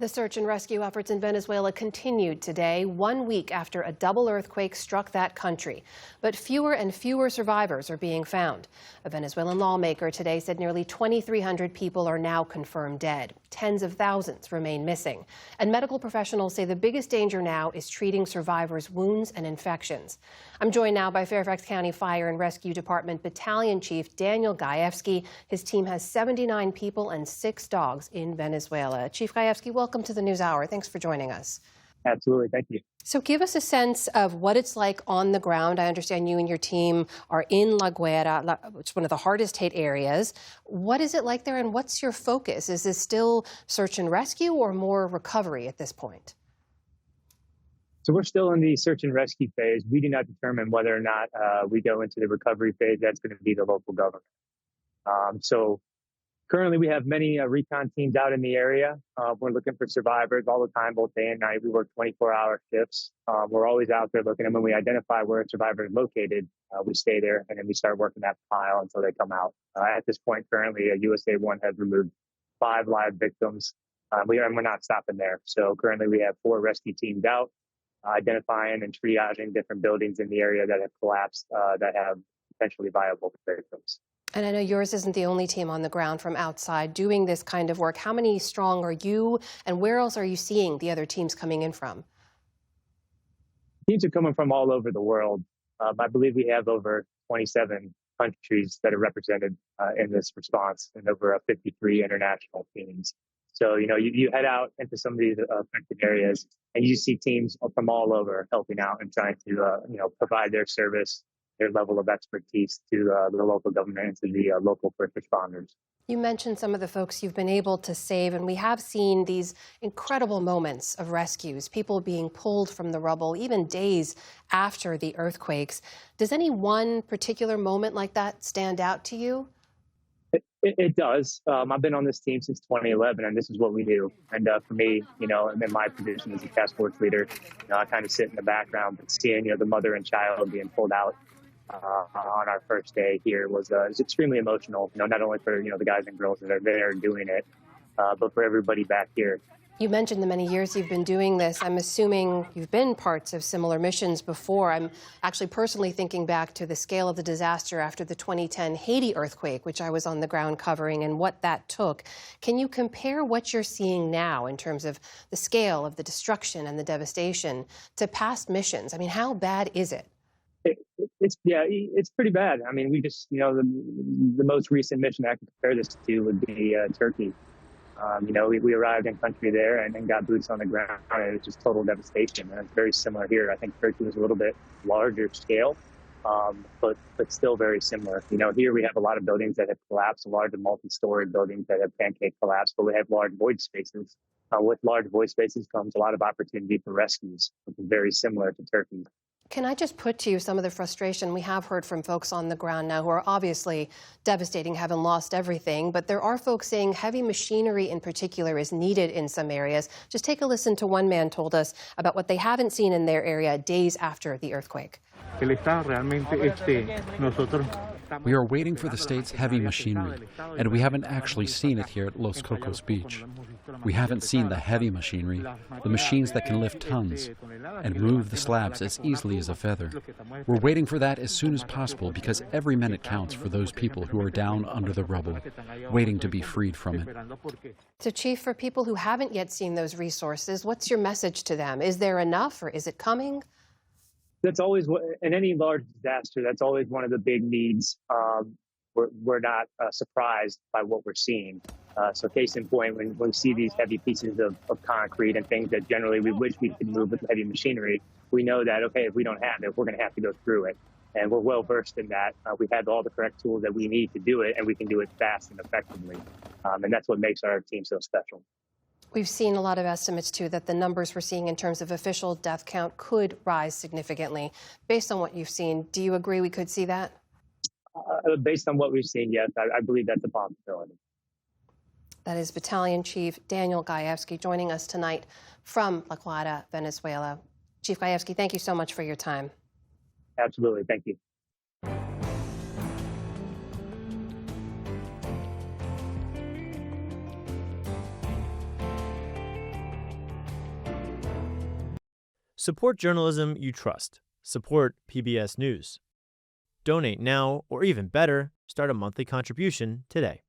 The search and rescue efforts in Venezuela continued today, 1 week after a double earthquake struck that country. But fewer and fewer survivors are being found. A Venezuelan lawmaker today said nearly 2,300 people are now confirmed dead. Tens of thousands remain missing. And medical professionals say the biggest danger now is treating survivors' wounds and infections. I'm joined now by Fairfax County Fire and Rescue Department Battalion Chief Daniel Gajewski. His team has 79 people and 6 dogs in Venezuela. Chief Gajewski, welcome to the News Hour. Thanks for joining us. Absolutely. Thank you. So give us a sense of what it's like on the ground. I understand you and your team are in La Guaira, which is one of the hardest hit areas. What is it like there, and what's your focus? Is this still search and rescue or more recovery at this point? So we're still in the search and rescue phase. We do not determine whether or not we go into the recovery phase. That's going to be the local government. So currently, we have many recon teams out in the area. We're looking for survivors all the time, both day and night. We work 24-hour shifts. We're always out there looking. And when we identify where a survivor is located, we stay there, and then we start working that pile until they come out. At this point, currently, USA 1 has removed 5 live victims. We're not stopping there. So currently, we have 4 rescue teams out, identifying and triaging different buildings in the area that have collapsed that have potentially viable victims. And I know yours isn't the only team on the ground from outside doing this kind of work. How many strong are you, and where else are you seeing the other teams coming in from? Teams are coming from all over the world. I believe we have over 27 countries that are represented in this response, and over 53 international teams. So, you head out into some of these affected areas, and you see teams from all over helping out and trying to, provide their service, their level of expertise to the local government and to the local first responders. You mentioned some of the folks you've been able to save, and we have seen these incredible moments of rescues, people being pulled from the rubble, even days after the earthquakes. Does any one particular moment like that stand out to you? It does. I've been on this team since 2011, and this is what we do. And for me, I'm in my position as a task force leader. I kind of sit in the background, but seeing, the mother and child being pulled out on our first day here was extremely emotional, not only for, the guys and girls that are there doing it, but for everybody back here. You mentioned the many years you've been doing this. I'm assuming you've been parts of similar missions before. I'm actually personally thinking back to the scale of the disaster after the 2010 Haiti earthquake, which I was on the ground covering, and what that took. Can you compare what you're seeing now in terms of the scale of the destruction and the devastation to past missions? I mean, how bad is it? It's pretty bad. I mean, we just, the most recent mission I can compare this to would be Turkey. We arrived in country there and got boots on the ground, and it was just total devastation. And it's very similar here. I think Turkey was a little bit larger scale, but still very similar. Here we have a lot of buildings that have collapsed, large multi-story buildings that have pancake collapsed, but we have large void spaces. With large void spaces comes a lot of opportunity for rescues, which is very similar to Turkey. Can I just put to you some of the frustration we have heard from folks on the ground now who are obviously devastating, having lost everything, but there are folks saying heavy machinery in particular is needed in some areas. Just take a listen to one man told us about what they haven't seen in their area days after the earthquake. We are waiting for the state's heavy machinery, and we haven't actually seen it here at Los Cocos Beach. We haven't seen the heavy machinery, the machines that can lift tons and move the slabs as easily as a feather. We're waiting for that as soon as possible because every minute counts for those people who are down under the rubble, waiting to be freed from it. So, Chief, for people who haven't yet seen those resources, what's your message to them? Is there enough, or is it coming? That's always, in any large disaster, that's always one of the big needs. We're not surprised by what we're seeing. So case in point, when we see these heavy pieces of concrete and things that generally we wish we could move with heavy machinery, we know that, okay, if we don't have it, we're going to have to go through it. And we're well versed in that. We have all the correct tools that we need to do it, and we can do it fast and effectively. And that's what makes our team so special. We've seen a lot of estimates, too, that the numbers we're seeing in terms of official death count could rise significantly. Based on what you've seen, do you agree we could see that? Based on what we've seen, yes, I believe that's a possibility. That is Battalion Chief Daniel Gajewski joining us tonight from La Guaira, Venezuela. Chief Gajewski, thank you so much for your time. Absolutely. Thank you. Support journalism you trust. Support PBS News. Donate now, or even better, start a monthly contribution today.